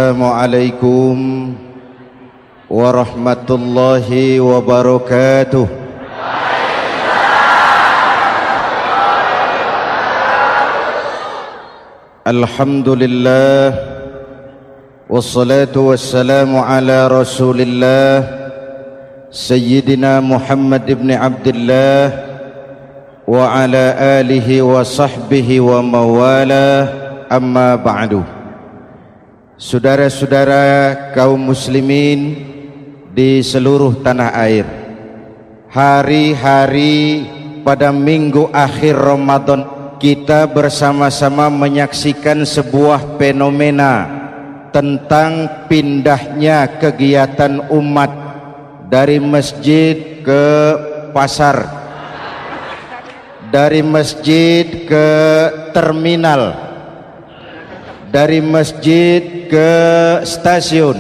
Assalamualaikum warahmatullahi wabarakatuh. Alhamdulillah wassalatu wassalamu ala Rasulillah Sayyidina Muhammad ibn Abdullah wa ala alihi wa sahbihi wa mawala, amma ba'du. Saudara-saudara kaum muslimin di seluruh tanah air, hari-hari pada minggu akhir Ramadan kita bersama-sama menyaksikan sebuah fenomena tentang pindahnya kegiatan umat dari masjid ke pasar, dari masjid ke terminal, dari masjid ke stasiun,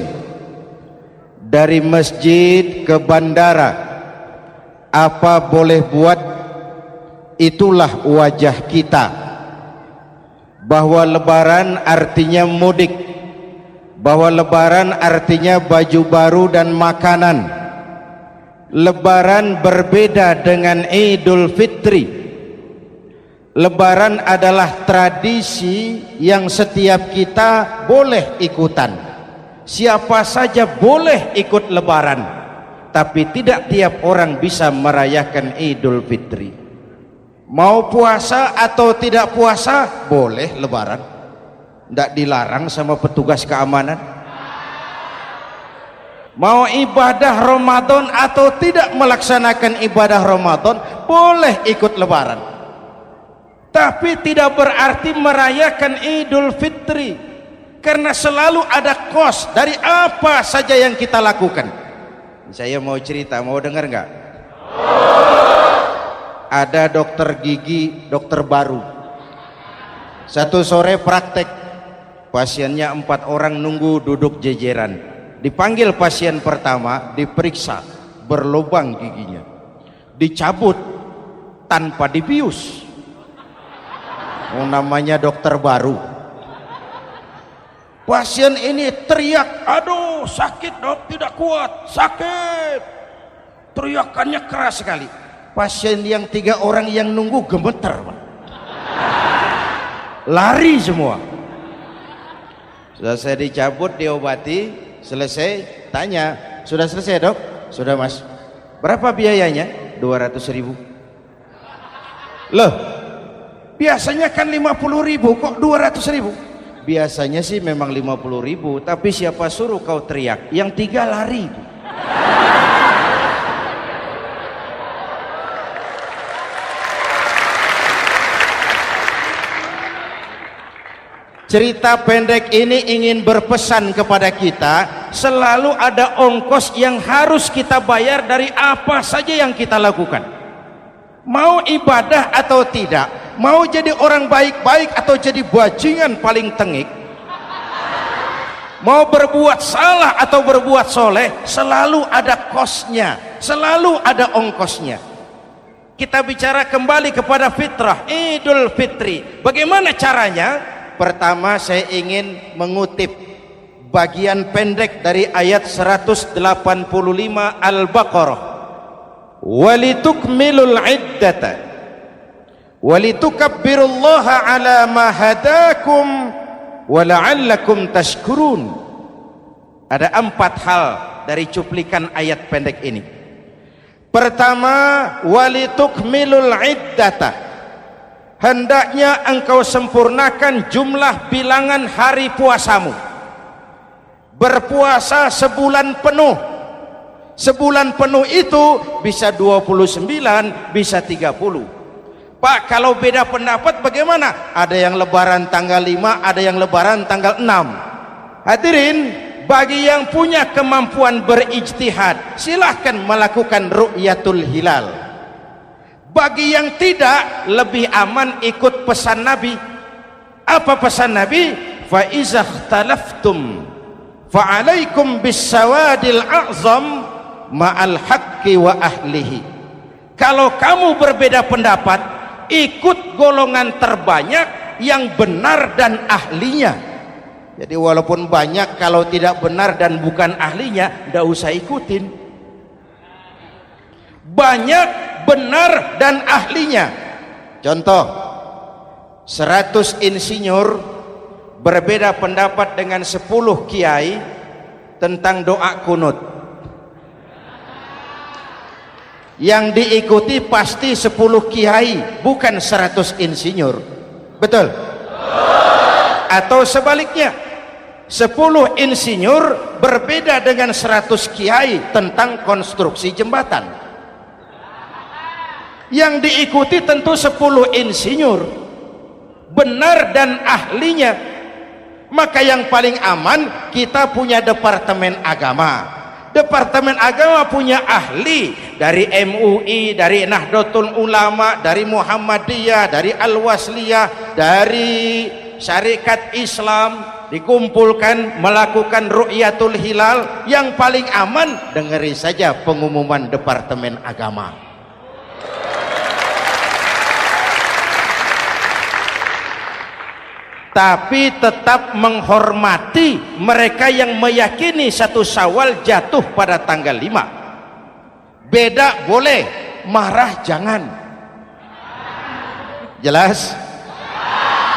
dari masjid ke bandara. Apa boleh buat, itulah wajah kita. Bahwa lebaran artinya mudik, bahwa lebaran artinya baju baru dan makanan. Lebaran berbeda dengan Idul Fitri. Lebaran adalah tradisi yang setiap kita boleh ikutan. Siapa saja boleh ikut lebaran, tapi tidak tiap orang bisa merayakan Idul Fitri. Mau puasa atau tidak puasa boleh lebaran, tidak dilarang sama petugas keamanan. Mau ibadah Ramadan atau tidak melaksanakan ibadah Ramadan boleh ikut lebaran, tapi tidak berarti merayakan Idul Fitri, karena selalu ada kos dari apa saja yang kita lakukan. Saya mau cerita, mau dengar nggak? Ada dokter gigi, dokter baru. Satu sore praktek, pasiennya 4 orang nunggu duduk jejeran. Dipanggil pasien pertama, diperiksa, berlubang giginya, dicabut tanpa dibius. Namanya dokter baru. Pasien ini teriak, aduh sakit dok, tidak kuat, sakit. Teriakannya keras sekali. Pasien yang 3 orang yang nunggu gemeter, lari semua. Sudah saya dicabut, diobati, selesai, tanya, sudah selesai dok? Sudah mas. Berapa biayanya? 200.000. Loh, biasanya kan 50.000, kok 200.000? Biasanya sih memang 50.000, tapi siapa suruh kau teriak? Yang 3 lari. Cerita pendek ini ingin berpesan kepada kita, selalu ada ongkos yang harus kita bayar dari apa saja yang kita lakukan. Mau ibadah atau tidak, mau jadi orang baik-baik atau jadi bajingan paling tengik, mau berbuat salah atau berbuat soleh, selalu ada kosnya, selalu ada ongkosnya. Kita bicara kembali kepada fitrah, Idul Fitri. Bagaimana caranya? Pertama saya ingin mengutip bagian pendek dari ayat 185 Al-Baqarah. Walitukmilul iddata walitukabbirullaha ala ma hadakum wala'allakum tashkurun. Ada 4 hal dari cuplikan ayat pendek ini. Pertama, walitukmilul iddata, hendaknya engkau sempurnakan jumlah bilangan hari puasamu. Berpuasa sebulan penuh. Sebulan penuh itu bisa 29, bisa 30. Pak, kalau beda pendapat bagaimana? Ada yang lebaran tanggal 5, ada yang lebaran tanggal 6. Hadirin, bagi yang punya kemampuan berijtihad, silahkan melakukan ru'yatul hilal. Bagi yang tidak, lebih aman ikut pesan Nabi. Apa pesan Nabi? Fa iza ikhtalaftum fa alaikum bisawadil a'zam ma'al haqqi wa ahlihi. Kalau kamu berbeda pendapat, ikut golongan terbanyak yang benar dan ahlinya. Jadi walaupun banyak, kalau tidak benar dan bukan ahlinya, tidak usah ikutin. Banyak benar dan ahlinya. Contoh, 100 insinyur berbeda pendapat dengan 10 kiai tentang doa kunut. Yang diikuti pasti 10 kiai, bukan 100 insinyur. Betul? Atau sebaliknya, 10 insinyur berbeda dengan 100 kiai tentang konstruksi jembatan. Yang diikuti tentu 10 insinyur, benar dan ahlinya. Maka yang paling aman, kita punya departemen agama. Departemen agama punya ahli dari MUI, dari Nahdlatul Ulama, dari Muhammadiyah, dari Al-Wasliyah, dari Syarikat Islam, dikumpulkan melakukan ru'yatul hilal. Yang paling aman, dengeri saja pengumuman departemen agama. Tapi tetap menghormati mereka yang meyakini 1 Syawal jatuh pada tanggal 5. Beda boleh, marah jangan. Jelas?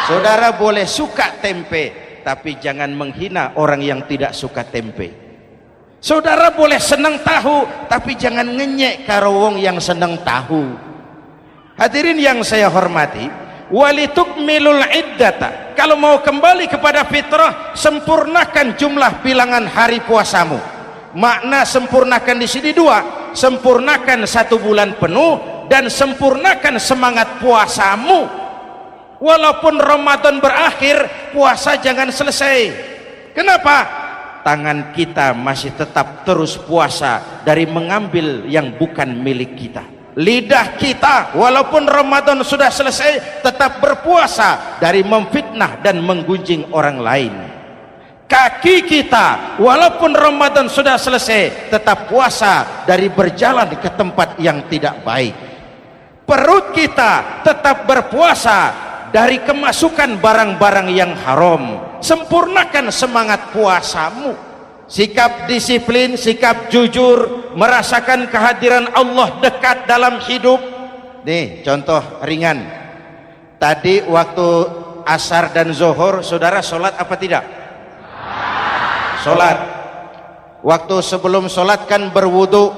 Saudara boleh suka tempe, tapi jangan menghina orang yang tidak suka tempe. Saudara boleh senang tahu, tapi jangan ngenyek karo wong yang senang tahu. Hadirin yang saya hormati, walitukmilul iddata, kalau mau kembali kepada fitrah, sempurnakan jumlah bilangan hari puasamu. Makna sempurnakan di sini dua, sempurnakan 1 bulan penuh dan sempurnakan semangat puasamu. Walaupun Ramadan berakhir, puasa jangan selesai. Kenapa? Tangan kita masih tetap terus puasa dari mengambil yang bukan milik kita. Lidah kita walaupun Ramadan sudah selesai tetap berpuasa dari memfitnah dan menggunjing orang lain. Kaki kita walaupun Ramadan sudah selesai tetap puasa dari berjalan ke tempat yang tidak baik. Perut kita tetap berpuasa dari kemasukan barang-barang yang haram. Sempurnakan semangat puasamu. Sikap disiplin, sikap jujur, merasakan kehadiran Allah dekat dalam hidup. Nih contoh ringan, tadi waktu asar dan zuhur saudara sholat apa tidak? Sholat. Waktu sebelum sholat kan berwudu,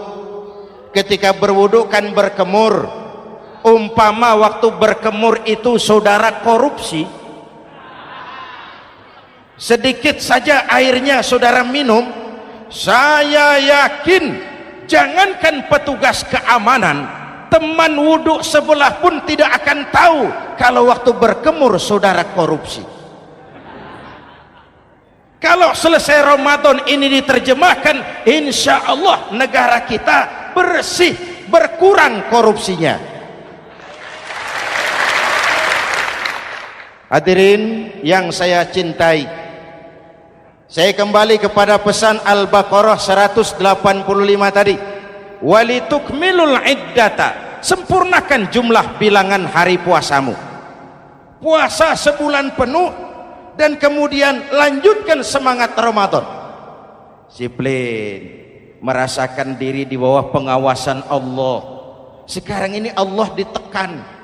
ketika berwudu kan berkemur. Umpama waktu berkemur itu saudara korupsi, sedikit saja airnya saudara minum, saya yakin jangankan petugas keamanan, teman wudhu sebelah pun tidak akan tahu kalau waktu berkemur saudara korupsi. Kalau selesai Ramadan ini diterjemahkan, insya Allah negara kita bersih, berkurang korupsinya. Hadirin yang saya cintai, saya kembali kepada pesan Al-Baqarah 185 tadi. Walitukmilul iddata, sempurnakan jumlah bilangan hari puasamu. Puasa sebulan penuh dan kemudian lanjutkan semangat Ramadan. Disiplin, merasakan diri di bawah pengawasan Allah. Sekarang ini Allah ditekan.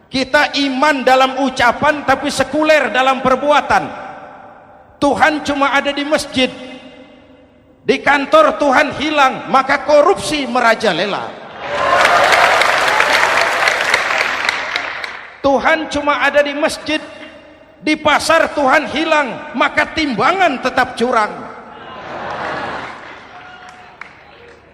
Kita iman dalam ucapan tapi sekuler dalam perbuatan. Tuhan cuma ada di masjid, di kantor Tuhan hilang, maka korupsi merajalela. Tuhan cuma ada di masjid, di pasar Tuhan hilang, maka timbangan tetap curang.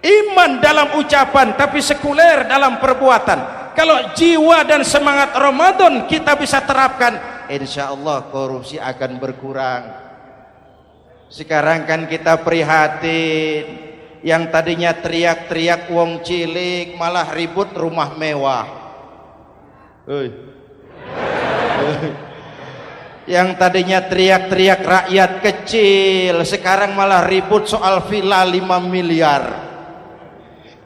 Iman dalam ucapan tapi sekuler dalam perbuatan. Kalau jiwa dan semangat Ramadan kita bisa terapkan, insya Allah korupsi akan berkurang. Sekarang kan kita prihatin, yang tadinya teriak-teriak wong cilik malah ribut rumah mewah. Yang tadinya teriak-teriak rakyat kecil, sekarang malah ribut soal villa 5 miliar.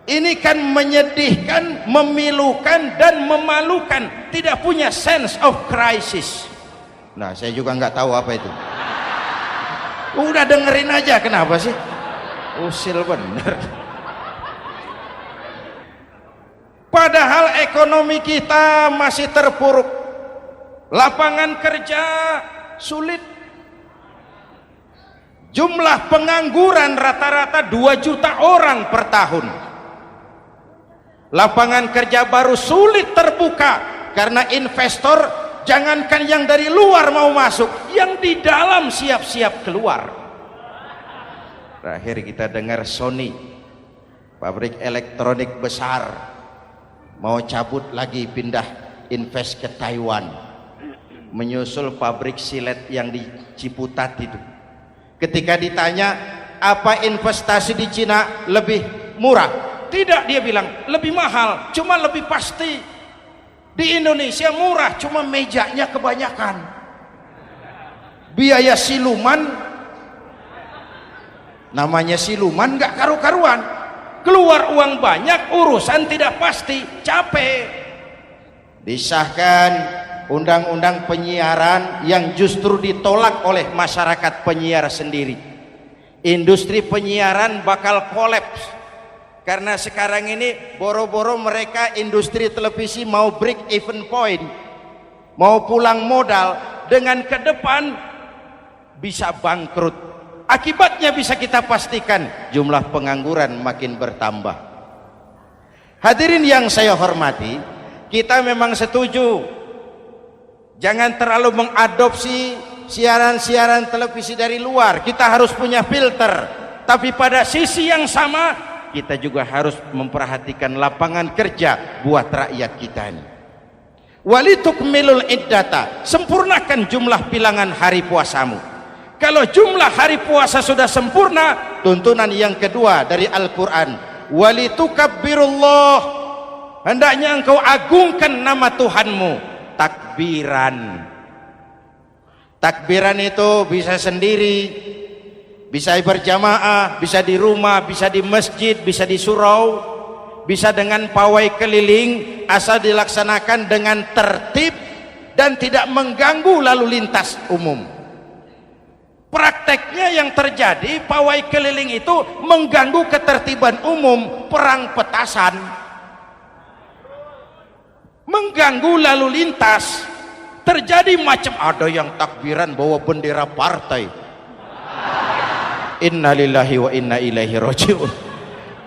Ini kan menyedihkan, memilukan dan memalukan. Tidak punya sense of crisis. Nah, saya juga nggak tahu apa itu. Udah dengerin aja, kenapa sih? Usil bener. Padahal ekonomi kita masih terpuruk, lapangan kerja sulit, jumlah pengangguran rata-rata 2 juta orang per tahun, lapangan kerja baru sulit terbuka karena investor jangankan yang dari luar mau masuk, yang di dalam siap-siap keluar. Terakhir kita dengar Sony, pabrik elektronik besar, mau cabut lagi, pindah invest ke Taiwan, menyusul pabrik silet yang di Ciputat itu. Ketika ditanya apa investasi di Cina lebih murah, tidak, dia bilang lebih mahal, cuma lebih pasti. Di Indonesia murah, cuma mejanya kebanyakan, biaya siluman, namanya siluman nggak karu-karuan, keluar uang banyak, urusan tidak pasti, capek. Disahkan undang-undang penyiaran yang justru ditolak oleh masyarakat penyiar sendiri. Industri penyiaran bakal kolaps karena sekarang ini boro-boro mereka industri televisi mau break even point, mau pulang modal, dengan ke depan bisa bangkrut. Akibatnya bisa kita pastikan, jumlah pengangguran makin bertambah. Hadirin yang saya hormati, kita memang setuju jangan terlalu mengadopsi siaran-siaran televisi dari luar, kita harus punya filter. Tapi pada sisi yang sama kita juga harus memperhatikan lapangan kerja buat rakyat kita ini. Walitukmilul iddata, sempurnakan jumlah bilangan hari puasamu. Kalau jumlah hari puasa sudah sempurna, tuntunan yang kedua dari Al-Quran, walitukabbirullah, hendaknya engkau agungkan nama Tuhanmu. Takbiran. Takbiran itu bisa sendiri, bisa berjamaah, bisa di rumah, bisa di masjid, bisa di surau, bisa dengan pawai keliling, asal dilaksanakan dengan tertib dan tidak mengganggu lalu lintas umum. Prakteknya yang terjadi, pawai keliling itu mengganggu ketertiban umum, perang petasan, mengganggu lalu lintas, terjadi macam ada yang takbiran bawa bendera partai. Innalillahi wa inna ilaihi rajiun.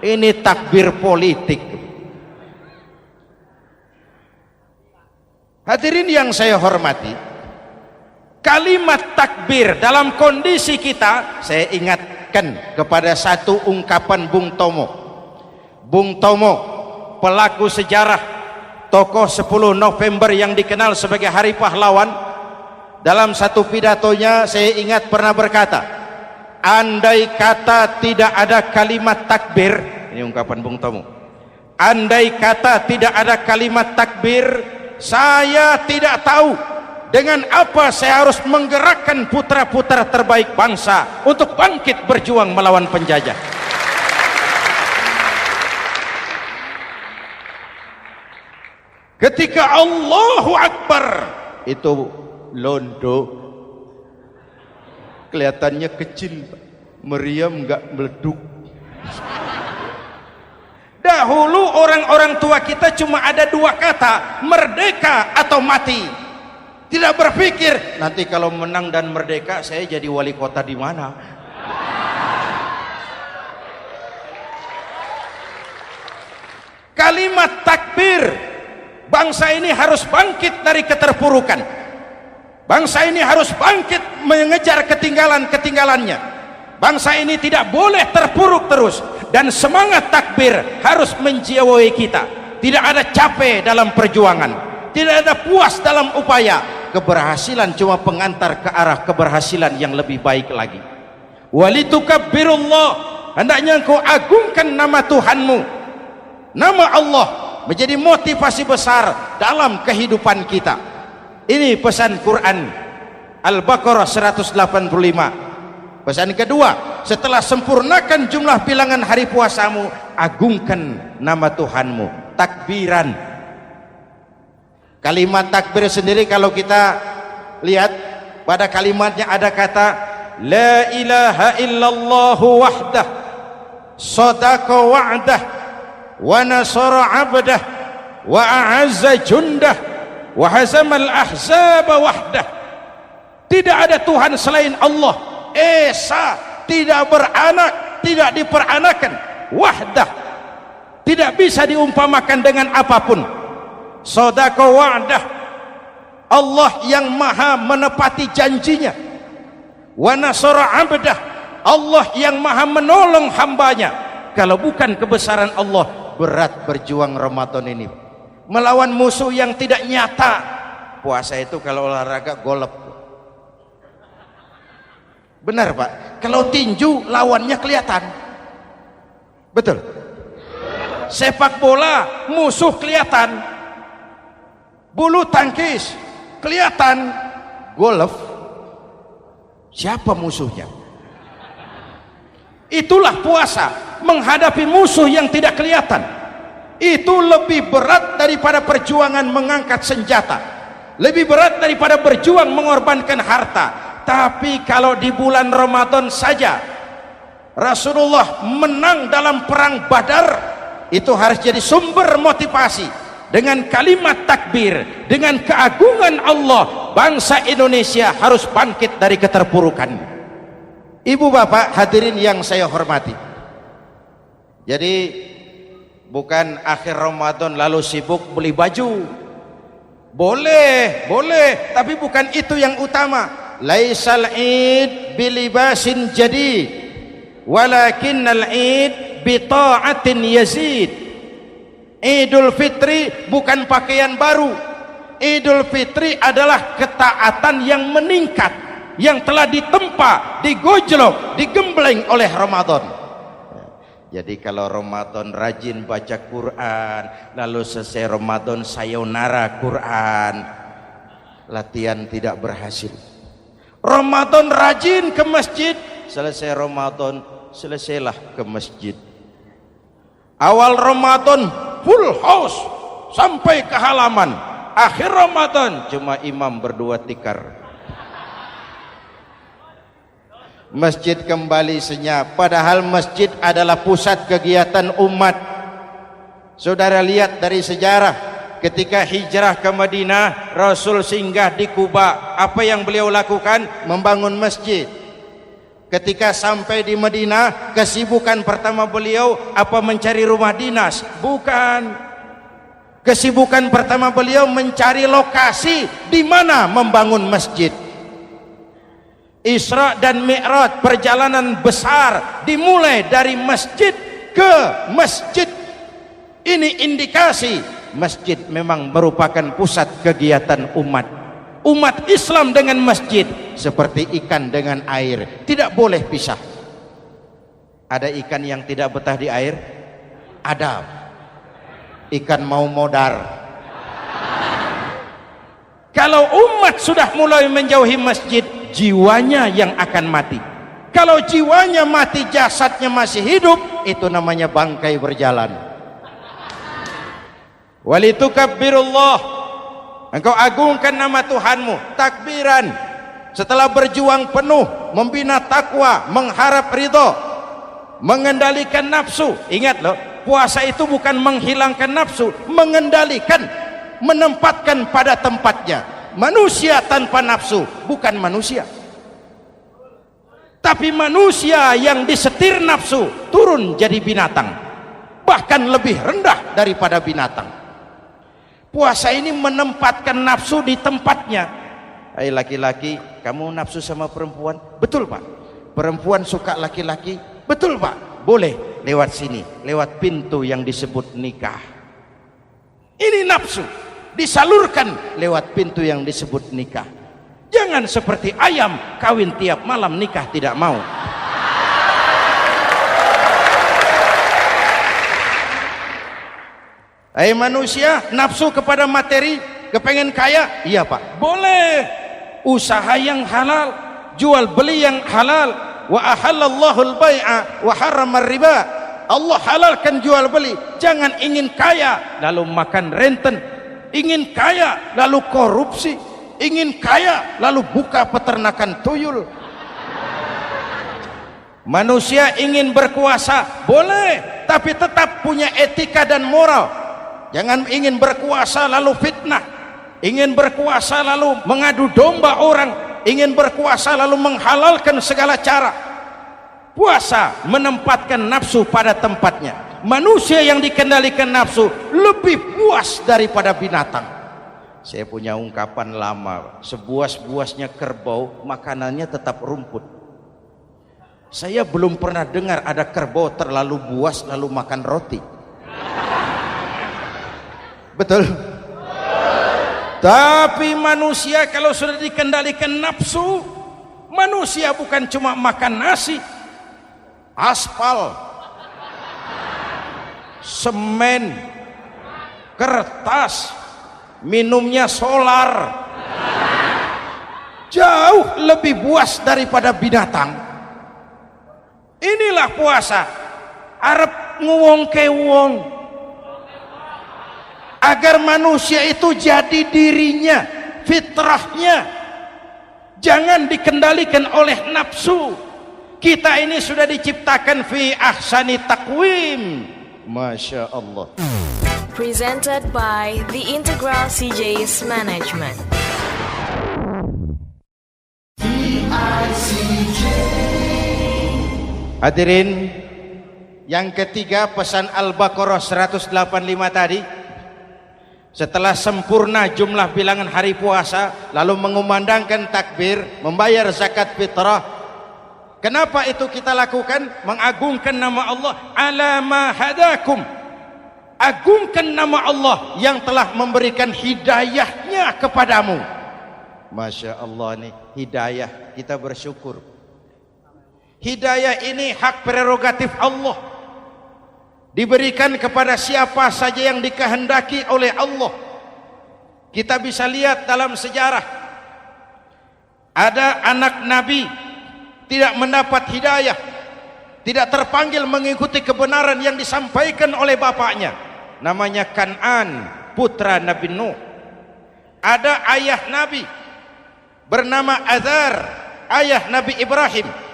Ini takbir politik. Hadirin yang saya hormati, kalimat takbir dalam kondisi kita, saya ingatkan kepada satu ungkapan Bung Tomo. Bung Tomo, pelaku sejarah, tokoh 10 November yang dikenal sebagai Hari Pahlawan, dalam satu pidatonya saya ingat pernah berkata, andai kata tidak ada kalimat takbir, ini ungkapan Bung Tomo, andai kata tidak ada kalimat takbir, saya tidak tahu dengan apa saya harus menggerakkan putra-putra terbaik bangsa untuk bangkit berjuang melawan penjajah. Ketika Allahu Akbar, itu londo kelihatannya kecil, meriam nggak meleduk. Dahulu orang-orang tua kita cuma ada 2 kata, merdeka atau mati. Tidak berpikir nanti kalau menang dan merdeka saya jadi wali kota di mana. Kalimat takbir, bangsa ini harus bangkit dari keterpurukan. Bangsa ini harus bangkit mengejar ketinggalan-ketinggalannya. Bangsa ini tidak boleh terpuruk terus, dan semangat takbir harus menjiwai kita. Tidak ada capek dalam perjuangan, tidak ada puas dalam upaya. Keberhasilan cuma pengantar ke arah keberhasilan yang lebih baik lagi. Walitukabbirullah, hendaknya engkau agungkan nama Tuhanmu. Nama Allah menjadi motivasi besar dalam kehidupan kita. Ini pesan Quran Al-Baqarah 185. Pesan kedua, setelah sempurnakan jumlah bilangan hari puasamu, agungkan nama Tuhanmu. Takbiran. Kalimat takbir sendiri kalau kita lihat pada kalimatnya ada kata la ilaha illallah wahdah sadaqa wa'dah wa nasara 'abdah wa a'azza jundah wa hazamal ahzaba wahdah. Tidak ada Tuhan selain Allah, esa, tidak beranak, tidak diperanakan, wahdah, tidak bisa diumpamakan dengan apapun. Sadaqa wa'dah, Allah yang maha menepati janjinya. Wa nasara 'abdah, Allah yang maha menolong hambanya. Kalau bukan kebesaran Allah, berat berjuang Ramadan ini melawan musuh yang tidak nyata. Puasa itu kalau olahraga golep. Benar Pak, kalau tinju lawannya kelihatan. Betul. Sepak bola musuh kelihatan, bulu tangkis kelihatan, golf siapa musuhnya? Itulah puasa, menghadapi musuh yang tidak kelihatan. Itu lebih berat daripada perjuangan mengangkat senjata, lebih berat daripada berjuang mengorbankan harta. Tapi kalau di bulan Ramadan saja Rasulullah menang dalam perang Badar, itu harus jadi sumber motivasi. Dengan kalimat takbir, dengan keagungan Allah, bangsa Indonesia harus bangkit dari keterpurukan. Ibu bapak hadirin yang saya hormati, jadi bukan akhir Ramadan lalu sibuk beli baju. Boleh, tapi bukan itu yang utama. Laisal id bilibasin jadid walakinnal id bita'atin yazid. Idul Fitri bukan pakaian baru. Idul Fitri adalah ketaatan yang meningkat, yang telah ditempa, digojlok, digembleng oleh Ramadan. Jadi kalau Ramadan rajin baca Quran, lalu selesai Ramadan sayonara Quran, latihan tidak berhasil. Ramadan rajin ke masjid, selesai Ramadan selesailah ke masjid. Awal Ramadan full house sampai ke halaman, akhir Ramadan cuma imam berdua tikar. Masjid kembali senyap, padahal masjid adalah pusat kegiatan umat. Saudara lihat dari sejarah, ketika hijrah ke Madinah, Rasul singgah di Kuba. Apa yang beliau lakukan? Membangun masjid. Ketika sampai di Madinah, kesibukan pertama beliau apa? Mencari rumah dinas? Bukan. Kesibukan pertama beliau mencari lokasi di mana membangun masjid. Isra dan Mi'raj, perjalanan besar dimulai dari masjid ke masjid. Ini indikasi masjid memang merupakan pusat kegiatan umat. Umat Islam dengan masjid seperti ikan dengan air, tidak boleh pisah. Ada ikan yang tidak betah di air? Ada. Ikan mau modar. Kalau umat sudah mulai menjauhi masjid, jiwanya yang akan mati. Kalau jiwanya mati, jasadnya masih hidup, itu namanya bangkai berjalan. Walitukabbirullah, engkau agungkan nama Tuhanmu, takbiran. Setelah berjuang penuh membina takwa, mengharap ridho, mengendalikan nafsu. Ingat loh, puasa itu bukan menghilangkan nafsu, mengendalikan, menempatkan pada tempatnya. Manusia tanpa nafsu bukan manusia, tapi manusia yang disetir nafsu turun jadi binatang, bahkan lebih rendah daripada binatang. Puasa ini menempatkan nafsu di tempatnya. Hai laki-laki, kamu nafsu sama perempuan? Betul Pak. Perempuan suka laki-laki? Betul Pak. Boleh lewat sini, lewat pintu yang disebut nikah. Ini nafsu disalurkan lewat pintu yang disebut nikah. Jangan seperti ayam kawin tiap malam, nikah tidak mau. Hai manusia, nafsu kepada materi, kepengen kaya? Iya Pak, boleh. Usaha yang halal, jual beli yang halal. Wa ahallallahu al-bai'a wa harrama riba. Allah halalkan jual beli. Jangan ingin kaya lalu makan renten, ingin kaya lalu korupsi, ingin kaya lalu buka peternakan tuyul. Manusia ingin berkuasa, boleh, tapi tetap punya etika dan moral. Jangan ingin berkuasa lalu fitnah, ingin berkuasa lalu mengadu domba orang, ingin berkuasa lalu menghalalkan segala cara. Puasa menempatkan nafsu pada tempatnya. Manusia yang dikendalikan nafsu lebih puas daripada binatang. Saya punya ungkapan lama, sebuas-buasnya kerbau makanannya tetap rumput. Saya belum pernah dengar ada kerbau terlalu buas lalu makan roti. Betul? Tapi manusia kalau sudah dikendalikan nafsu, manusia bukan cuma makan nasi, aspal, semen, kertas, minumnya solar, jauh lebih buas daripada binatang. Inilah puasa, arep nguwong kewong, agar manusia itu jadi dirinya, fitrahnya, jangan dikendalikan oleh nafsu. Kita ini sudah diciptakan fi ahsani taqwim. Masya Allah. Presented by The Integral CJ's Management. Hadirin, yang ketiga pesan Al-Baqarah 185 tadi, setelah sempurna jumlah bilangan hari puasa, lalu mengumandangkan takbir, membayar zakat fitrah. Kenapa itu kita lakukan? Mengagungkan nama Allah, ala ma hadakum. Agungkan nama Allah yang telah memberikan hidayahnya kepadamu. Masya Allah nih, hidayah, kita bersyukur. Hidayah ini hak prerogatif Allah, diberikan kepada siapa saja yang dikehendaki oleh Allah. Kita bisa lihat dalam sejarah, ada anak Nabi tidak mendapat hidayah, tidak terpanggil mengikuti kebenaran yang disampaikan oleh bapaknya, namanya Kan'an, putra Nabi Nuh. Ada ayah Nabi bernama Azar, ayah Nabi Ibrahim,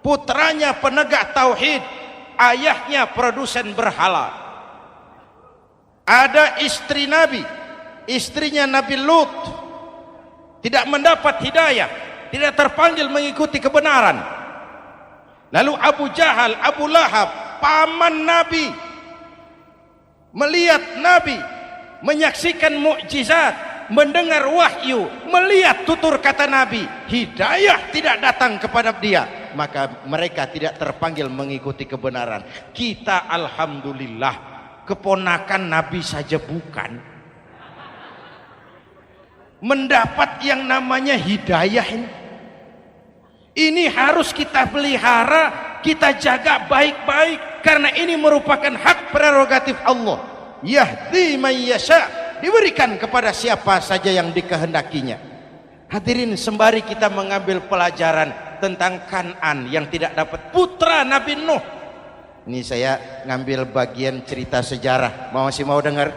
putranya penegak tauhid, ayahnya produsen berhala. Ada istri Nabi, istrinya Nabi Lut, tidak mendapat hidayah, tidak terpanggil mengikuti kebenaran. Lalu Abu Jahal, Abu Lahab, paman Nabi, melihat Nabi, menyaksikan mukjizat, mendengar wahyu, melihat tutur kata Nabi, hidayah tidak datang kepada dia, maka mereka tidak terpanggil mengikuti kebenaran. Kita alhamdulillah keponakan Nabi saja bukan, mendapat yang namanya hidayah ini harus kita pelihara, kita jaga baik-baik, karena ini merupakan hak prerogatif Allah. Yahdi man yasha, diberikan kepada siapa saja yang dikehendakinya. Hadirin, sembari kita mengambil pelajaran tentang Kan'an yang tidak dapat, putra Nabi Nuh. Ini saya ngambil bagian cerita sejarah. Masih mau dengar?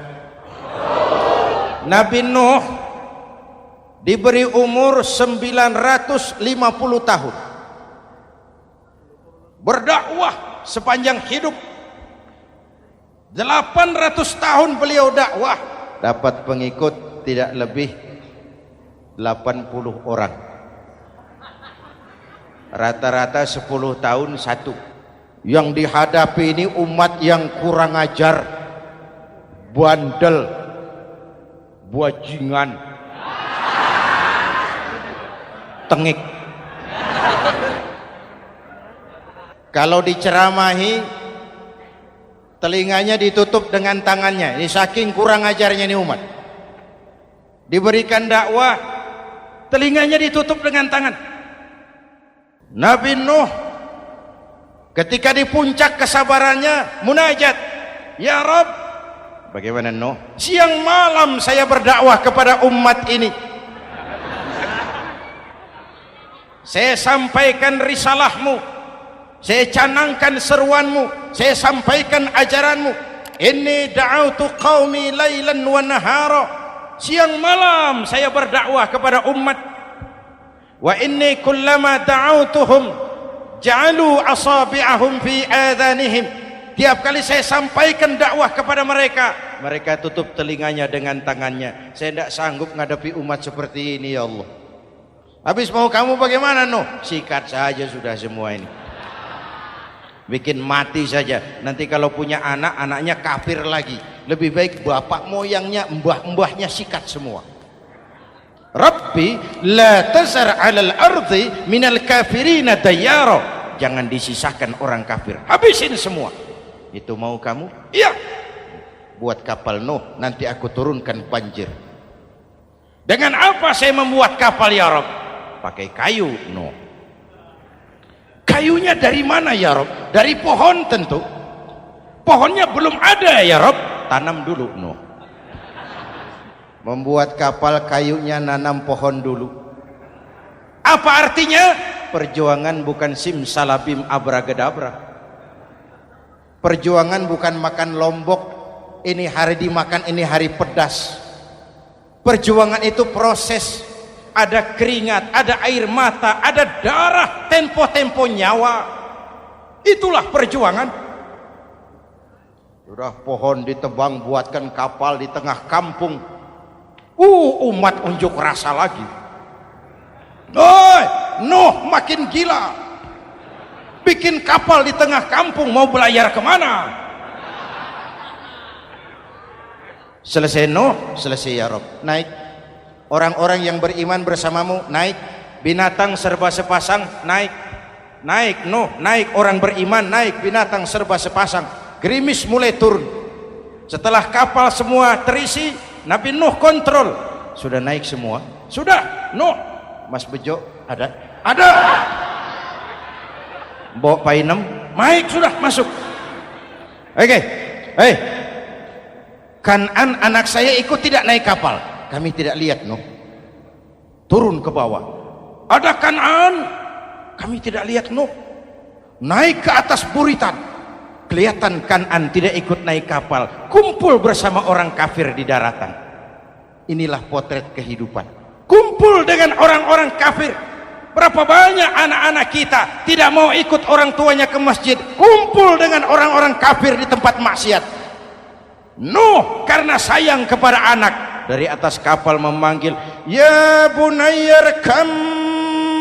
Nabi Nuh diberi umur 950 tahun, berdakwah sepanjang hidup. 800 tahun beliau dakwah, dapat pengikut tidak lebih 80 orang, rata-rata 10 tahun satu. Yang dihadapi ini umat yang kurang ajar, bandel, bajingan, tengik. Kalau diceramahi, telinganya ditutup dengan tangannya. Ini saking kurang ajarnya ini umat. Diberikan dakwah, telinganya ditutup dengan tangan. Nabi Nuh ketika di puncak kesabarannya munajat, ya Rabb, bagaimana Nuh? Siang malam saya berdakwah kepada umat ini, saya sampaikan risalahmu, saya canangkan seruanmu, saya sampaikan ajaranmu. Inni da'autu qaumi lailan wa nahara, siang malam saya berdakwah kepada umat. Wa inni kullama da'autuhum ja'alu asabi'ahum fi adhanihim. Tiap kali saya sampaikan dakwah kepada mereka, mereka tutup telinganya dengan tangannya. Saya tidak sanggup menghadapi umat seperti ini ya Allah. Habis mau kamu bagaimana Nuh? Sikat saja sudah semua ini, bikin mati saja. Nanti kalau punya anak, anaknya kafir lagi. Lebih baik bapak moyangnya, mbah-mbahnya sikat semua. Rabbi la tazar 'alal ardi minal kafirina dayyara. Jangan disisakan orang kafir, habisin semua. Itu mau kamu? Iya. Buat kapal Nuh, nanti aku turunkan banjir. Dengan apa saya membuat kapal ya Rabb? Pakai kayu Nuh. Kayunya dari mana ya Rabb? Dari pohon tentu. Pohonnya belum ada ya Rabb. Tanam dulu Nuh. Membuat kapal kayunya nanam pohon dulu. Apa artinya? Perjuangan bukan simsalabim abragedabra. Perjuangan bukan makan lombok, ini hari dimakan, ini hari pedas. Perjuangan itu proses. Ada keringat, ada air mata, ada darah, tempo-tempo nyawa. Itulah perjuangan. Sudah pohon ditebang, buatkan kapal di tengah kampung. Umat unjuk rasa lagi. Nuh makin gila. Bikin kapal di tengah kampung, mau belayar kemana? Selesai Nuh, selesai ya Rabb. Naik. Orang-orang yang beriman bersamamu, naik. Binatang serba sepasang, naik. Naik Nuh, naik. Orang beriman, naik. Binatang serba sepasang. Gerimis mulai turun. Setelah kapal semua terisi, Nabi Nuh kontrol. Sudah naik semua? Sudah. Nuh. Mas Bejo, ada? Ada. Mbok Painem, naik sudah, masuk. Oke. Kan'an anak saya ikut tidak naik kapal. Kami tidak lihat Nuh. Turun ke bawah. Ada Kan'an. Kami tidak lihat Nuh. Naik ke atas buritan. Kelihatan Kan'an tidak ikut naik kapal. Kumpul bersama orang kafir di daratan. Inilah potret kehidupan. Kumpul dengan orang-orang kafir. Berapa banyak anak-anak kita tidak mau ikut orang tuanya ke masjid, kumpul dengan orang-orang kafir di tempat maksiat. Nuh karena sayang kepada anak, dari atas kapal memanggil, ya bunayyarkam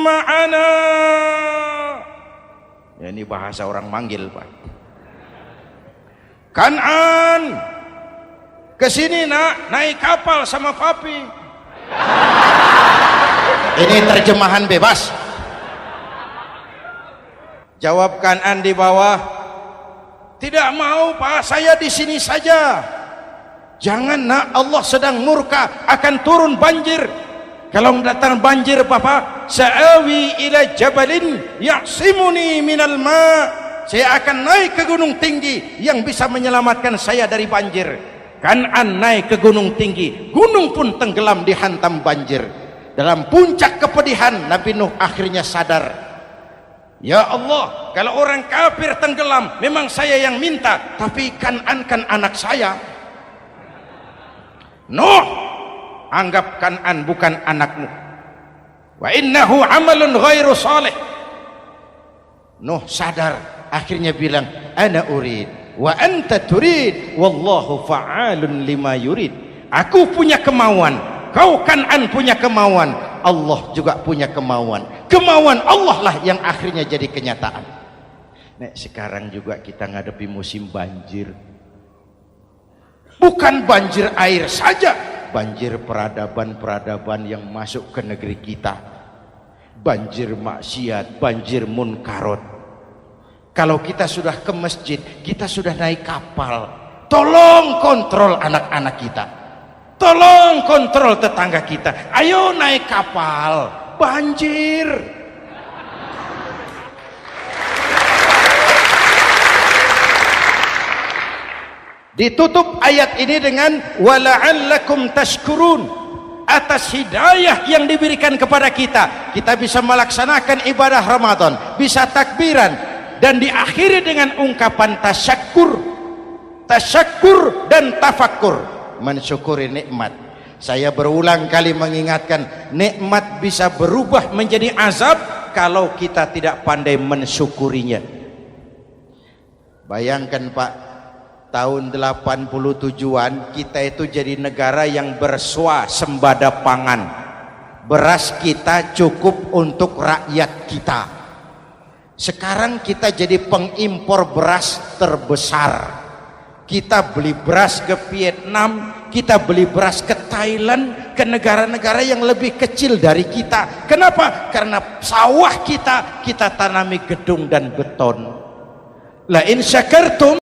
ma'ana. Ya, ini bahasa orang manggil Pak. Kan'an, kesini nak, naik kapal sama papi. Ini terjemahan bebas. Jawab Kan'an di bawah, tidak mau Pak, saya di sini saja. Jangan nak, Allah sedang murka, akan turun banjir. Kalau datang banjir Bapak, sa'awi ila jabalin ya'simuni minal ma'. Saya akan naik ke gunung tinggi yang bisa menyelamatkan saya dari banjir. Kan'an naik ke gunung tinggi, gunung pun tenggelam dihantam banjir. Dalam puncak kepedihan, Nabi Nuh akhirnya sadar, ya Allah, kalau orang kafir tenggelam memang saya yang minta, tapi Kan'an kan anak saya. Nuh, anggap Kan'an bukan anakmu. Wa innahu amalun ghairu salih. Nuh sadar, akhirnya bilang, ana urid wa anta turid wallahu fa'alun lima yurid. Aku punya kemauan, kau Kan'an punya kemauan, Allah juga punya kemauan. Kemauan Allah lah yang akhirnya jadi kenyataan. Nek sekarang juga kita ngadepi musim banjir. Bukan banjir air saja, banjir peradaban-peradaban yang masuk ke negeri kita. Banjir maksiat, banjir munkarot. Kalau kita sudah ke masjid, kita sudah naik kapal, tolong kontrol anak-anak kita. Tolong kontrol tetangga kita. Ayo naik kapal, banjir. Ditutup ayat ini dengan wala'allakum tashkurun. Atas hidayah yang diberikan kepada kita, kita bisa melaksanakan ibadah Ramadan, bisa takbiran, dan diakhiri dengan ungkapan tasyakkur. Tasyakkur dan tafakkur, mensyukuri nikmat. Saya berulang kali mengingatkan, nikmat bisa berubah menjadi azab, kalau kita tidak pandai mensyukurinya. Bayangkan Pak, tahun 87-an kita itu jadi negara yang berswasembada pangan. Beras kita cukup untuk rakyat kita. Sekarang kita jadi pengimpor beras terbesar. Kita beli beras ke Vietnam, kita beli beras ke Thailand, ke negara-negara yang lebih kecil dari kita. Kenapa? Karena sawah kita tanami gedung dan beton. La in syakartum